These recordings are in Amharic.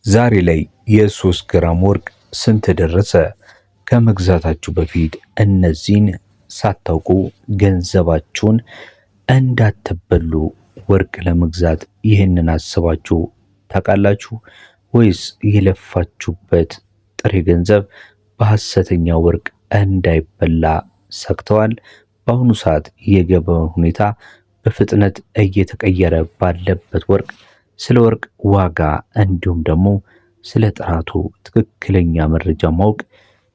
ዛሬ ላይ የ3 ግራም ወርቅ ስንት ደረሰ? ከመግዛታችሁ በፊት እነዚህን ሳታውቁ ገንዘባችሁን እንዳትበሉ። ወርቅ ለመግዛት ይህንን አስባችሁ ታውቃላችሁ ወይስ የለፋችሁበት ጥሬ ገንዘብ በሐሰተኛ ወርቅ እንዳይበላ ሰግተዋል? በአሁኑ ሰዓት የገበያው ሁኔታ በፍጥነት እየተቀየረ ባለበት ወርቅ ስለ ወርቅ ዋጋ እንዲሁም ደግሞ ስለ ጥራቱ ትክክለኛ መረጃ ማወቅ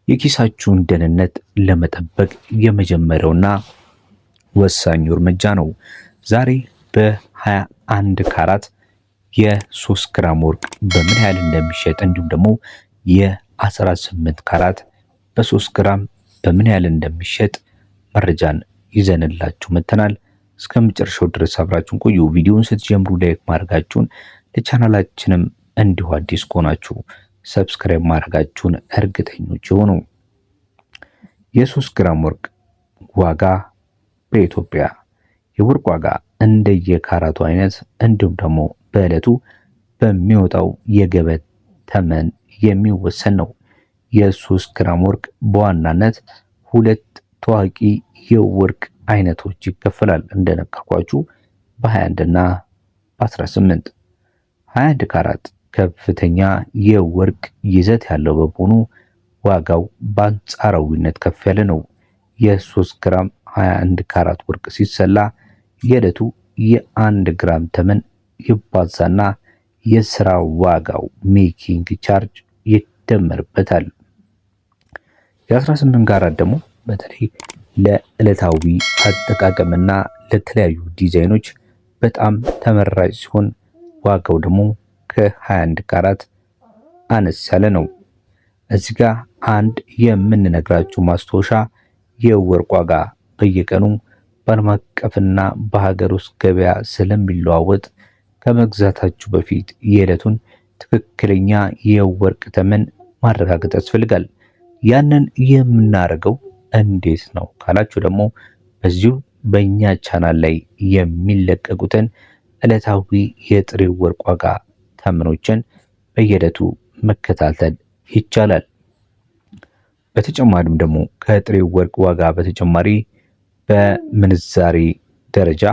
የኪሳችሁን ደህንነት ለመጠበቅ የመጀመሪያውና ወሳኙ እርምጃ ነው። ዛሬ በ21 ካራት የ3 ግራም ወርቅ በምን ያህል እንደሚሸጥ እንዲሁም ደግሞ የ18 ካራት በ3 ግራም በምን ያህል እንደሚሸጥ መረጃን ይዘንላችሁ መተናል። እስከ መጨረሻው ድረስ አብራችሁን ቆዩ። ቪዲዮውን ስትጀምሩ ላይክ ማድረጋችሁን ለቻናላችንም እንዲሁ አዲስ ከሆናችሁ ሰብስክራይብ ማድረጋችሁን እርግጠኞች ይሁኑ። የ3 ግራም ወርቅ ዋጋ በኢትዮጵያ የወርቅ ዋጋ እንደየካራቱ አይነት እንዲሁም ደግሞ በዕለቱ በሚወጣው የገበያ ተመን የሚወሰን ነው። የ3 ግራም ወርቅ በዋናነት ሁለት ታዋቂ የወርቅ አይነቶች ይከፈላል። እንደነገርኳችሁ በ21 እና በ18 21 ካራት ከፍተኛ የወርቅ ይዘት ያለው በመሆኑ ዋጋው በአንጻራዊነት ከፍ ያለ ነው። የ3 ግራም 21 ካራት ወርቅ ሲሰላ የዕለቱ የ1 ግራም ተመን ይባዛና የስራ ዋጋው ሜኪንግ ቻርጅ ይደመርበታል። የ18 ካራት ደግሞ በተለይ ለዕለታዊ አጠቃቀምና ለተለያዩ ዲዛይኖች በጣም ተመራጭ ሲሆን ዋጋው ደግሞ ከ21 ካራት አነስ ያለ ነው። እዚህ ጋር አንድ የምንነግራችሁ ማስታወሻ የወርቅ ዋጋ በየቀኑ በዓለም አቀፍና በሀገር ውስጥ ገበያ ስለሚለዋወጥ ከመግዛታችሁ በፊት የዕለቱን ትክክለኛ የወርቅ ተመን ማረጋገጥ ያስፈልጋል። ያንን የምናደርገው እንዴት ነው ካላችሁ ደግሞ በዚሁ በእኛ ቻናል ላይ የሚለቀቁትን ዕለታዊ የጥሬ ወርቅ ዋጋ ተመኖችን በየዕለቱ መከታተል ይቻላል። በተጨማሪም ደግሞ ከጥሬ ወርቅ ዋጋ በተጨማሪ በምንዛሬ ደረጃ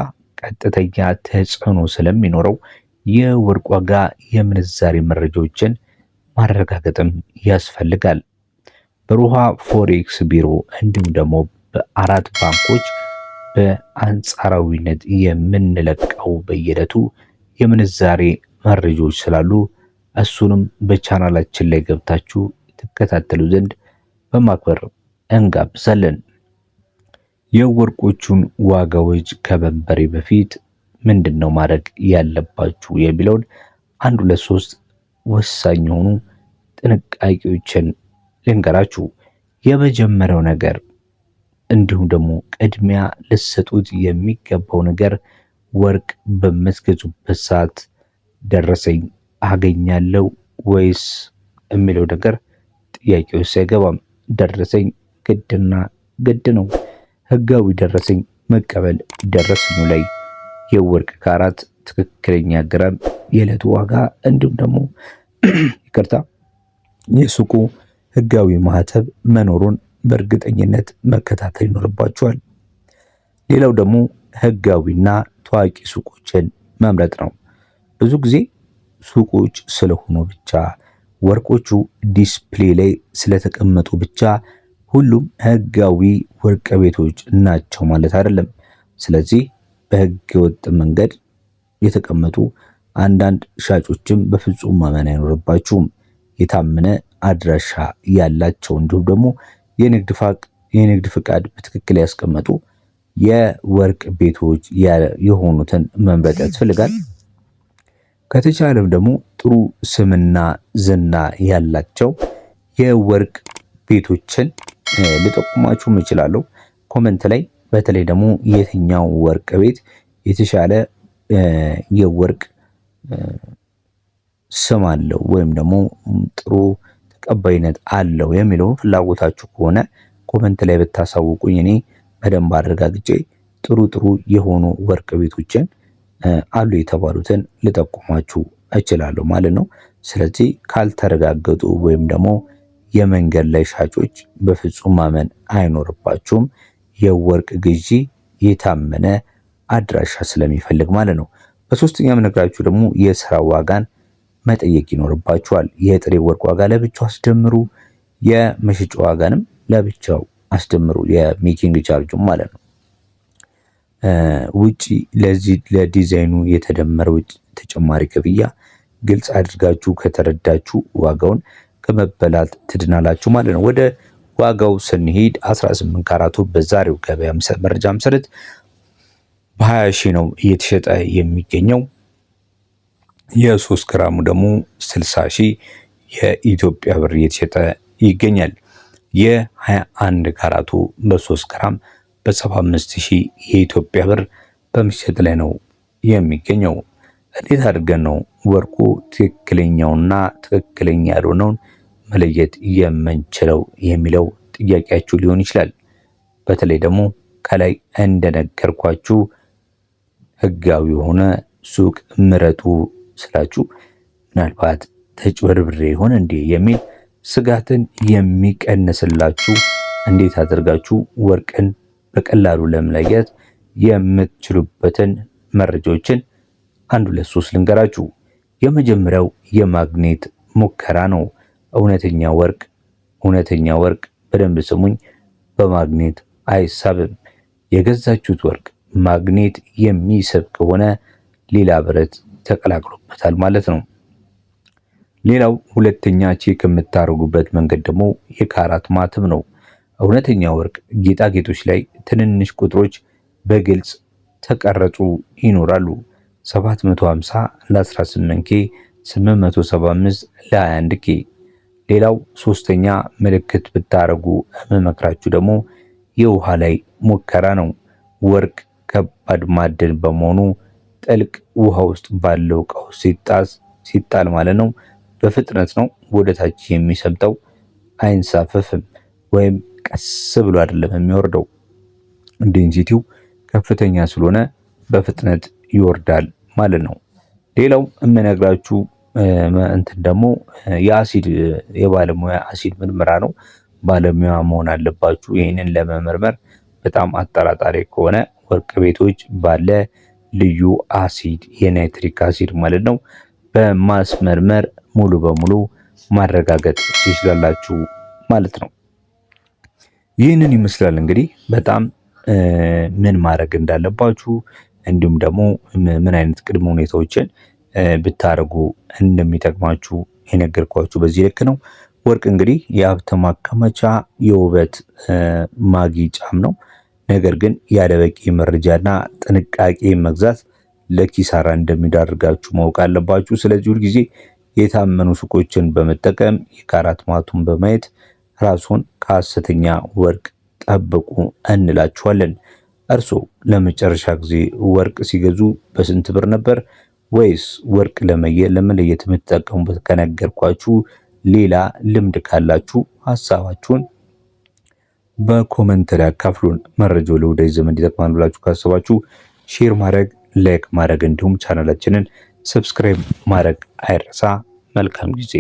ቀጥተኛ ተጽዕኖ ስለሚኖረው የወርቅ ዋጋ የምንዛሬ መረጃዎችን ማረጋገጥም ያስፈልጋል። በሮሃ ፎሬክስ ቢሮ እንዲሁም ደግሞ በአራት ባንኮች በአንጻራዊነት የምንለቀው በየዕለቱ የምንዛሬ መረጃዎች ስላሉ እሱንም በቻናላችን ላይ ገብታችሁ ትከታተሉ ዘንድ በማክበር እንጋብዛለን። የወርቆቹን ዋጋዎች ከመንበሬ በፊት ምንድነው ማድረግ ያለባችሁ የሚለውን 1 2 3 ወሳኝ የሆኑ ጥንቃቄዎችን ልንገራችሁ። የመጀመሪያው ነገር እንዲሁም ደግሞ ቅድሚያ ልትሰጡት የሚገባው ነገር ወርቅ በምትገዙበት ሰዓት ደረሰኝ አገኛለሁ ወይስ የሚለው ነገር ጥያቄ ውስጥ አይገባም። ደረሰኝ ግድና ግድ ነው። ህጋዊ ደረሰኝ መቀበል ደረሰኙ ላይ የወርቅ ካራት ትክክለኛ ግራም፣ የዕለቱ ዋጋ እንዲሁም ደግሞ ይቅርታ የሱቁ ህጋዊ ማህተብ መኖሩን በእርግጠኝነት መከታተል ይኖርባችኋል። ሌላው ደግሞ ህጋዊና ታዋቂ ሱቆችን መምረጥ ነው። ብዙ ጊዜ ሱቆች ስለሆኑ ብቻ ወርቆቹ ዲስፕሌይ ላይ ስለተቀመጡ ብቻ ሁሉም ህጋዊ ወርቅ ቤቶች ናቸው ማለት አይደለም። ስለዚህ በህገ ወጥ መንገድ የተቀመጡ አንዳንድ ሻጮችም በፍጹም ማመን አይኖርባችሁም። የታመነ አድራሻ ያላቸው እንዲሁም ደግሞ የንግድ ፍቃድ በትክክል ያስቀመጡ የወርቅ ቤቶች የሆኑትን መምረጥ ያስፈልጋል። ከተቻለም ደግሞ ጥሩ ስምና ዝና ያላቸው የወርቅ ቤቶችን ልጠቁማችሁ እችላለሁ። ኮመንት ላይ በተለይ ደግሞ የትኛው ወርቅ ቤት የተሻለ የወርቅ ስም አለው ወይም ደግሞ ጥሩ ተቀባይነት አለው የሚለውን ፍላጎታችሁ ከሆነ ኮመንት ላይ ብታሳውቁኝ እኔ በደንብ አረጋግጬ ጥሩ የሆኑ ወርቅ ቤቶችን አሉ የተባሉትን ልጠቁማችሁ እችላለሁ ማለት ነው። ስለዚህ ካልተረጋገጡ ወይም ደግሞ የመንገድ ላይ ሻጮች በፍጹም ማመን አይኖርባችሁም። የወርቅ ግዢ የታመነ አድራሻ ስለሚፈልግ ማለት ነው። በሶስተኛ የምነግራችሁ ደግሞ የስራ ዋጋን መጠየቅ ይኖርባችኋል። የጥሬ ወርቅ ዋጋ ለብቻው አስደምሩ፣ የመሸጫ ዋጋንም ለብቻው አስደምሩ። የሜኪንግ ቻርጁ ማለት ነው። ውጪ ለዚህ ለዲዛይኑ የተደመረ ውጭ ተጨማሪ ክፍያ ግልጽ አድርጋችሁ ከተረዳችሁ ዋጋውን ከመበላት ትድናላችሁ ማለት ነው። ወደ ዋጋው ስንሄድ 18 ካራቱ በዛሬው ገበያ መረጃ መሰረት በ20 ሺህ ነው እየተሸጠ የሚገኘው። የ3 ግራሙ ደግሞ 60 ሺህ የኢትዮጵያ ብር እየተሸጠ ይገኛል። የ21 ካራቱ በ3 ግራም በ75 ሺህ የኢትዮጵያ ብር በመሸጥ ላይ ነው የሚገኘው። እንዴት አድርገን ነው ወርቁ ትክክለኛውና ትክክለኛ ያልሆነውን መለየት የምንችለው የሚለው ጥያቄያችሁ ሊሆን ይችላል። በተለይ ደግሞ ከላይ እንደነገርኳችሁ ህጋዊ የሆነ ሱቅ ምረጡ ስላችሁ ምናልባት ተጭበርብሬ ይሆን እንዴ የሚል ስጋትን የሚቀንስላችሁ እንዴት አድርጋችሁ ወርቅን በቀላሉ ለመለየት የምትችሉበትን መረጃዎችን 1 2 3 ልንገራችሁ። የመጀመሪያው የማግኔት ሙከራ ነው። እውነተኛ ወርቅ በደንብ ስሙኝ፣ በማግኔት አይሳብም። የገዛችሁት ወርቅ ማግኔት የሚስብ ከሆነ ሌላ ብረት ተቀላቅሎበታል ማለት ነው። ሌላው ሁለተኛ ቼክ የምታደርጉበት መንገድ ደግሞ የካራት ማተም ነው። እውነተኛ ወርቅ ጌጣጌጦች ላይ ትንንሽ ቁጥሮች በግልጽ ተቀረጹ ይኖራሉ። 750 ለ18K፣ 875 ለ21K። ሌላው ሶስተኛ ምልክት ብታረጉ የምመክራችሁ ደግሞ የውሃ ላይ ሙከራ ነው። ወርቅ ከባድ ማዕድን በመሆኑ ጥልቅ ውሃ ውስጥ ባለው ዕቃ ሲጣል ማለት ነው በፍጥነት ነው ወደ ታች የሚሰምጠው። አይንሳፈፍም ወይም ቀስ ብሎ አይደለም የሚወርደው። ዴንሲቲው ከፍተኛ ስለሆነ በፍጥነት ይወርዳል ማለት ነው። ሌላው የምነግራችሁ እንትን ደግሞ የአሲድ የባለሙያ አሲድ ምርመራ ነው። ባለሙያ መሆን አለባችሁ። ይህንን ለመመርመር በጣም አጠራጣሪ ከሆነ ወርቅ ቤቶች ባለ ልዩ አሲድ የናይትሪክ አሲድ ማለት ነው በማስመርመር ሙሉ በሙሉ ማረጋገጥ ትችላላችሁ ማለት ነው። ይህንን ይመስላል እንግዲህ በጣም ምን ማድረግ እንዳለባችሁ እንዲሁም ደግሞ ምን አይነት ቅድመ ሁኔታዎችን ብታረጉ እንደሚጠቅማችሁ የነገርኳችሁ በዚህ ልክ ነው። ወርቅ እንግዲህ የሀብት ማከማቻ የውበት ማጌጫም ነው። ነገር ግን ያለ በቂ መረጃና ጥንቃቄ መግዛት ለኪሳራ እንደሚዳርጋችሁ ማወቅ አለባችሁ። ስለዚህ ሁል ጊዜ የታመኑ ሱቆችን በመጠቀም የካራት ማቱን በማየት ራሱን ከሐሰተኛ ወርቅ ጠብቁ እንላችኋለን። እርስዎ ለመጨረሻ ጊዜ ወርቅ ሲገዙ በስንት ብር ነበር? ወይስ ወርቅ ለመለየት የምትጠቀሙበት ከነገርኳችሁ ሌላ ልምድ ካላችሁ ሐሳባችሁን በኮመንት ላይ አካፍሉን። መረጃው ለወዳጅ ዘመድ ይጠቅማል ብላችሁ ካሰባችሁ ሼር ማድረግ፣ ላይክ ማድረግ እንዲሁም ቻናላችንን ሰብስክራይብ ማድረግ አይረሳ። መልካም ጊዜ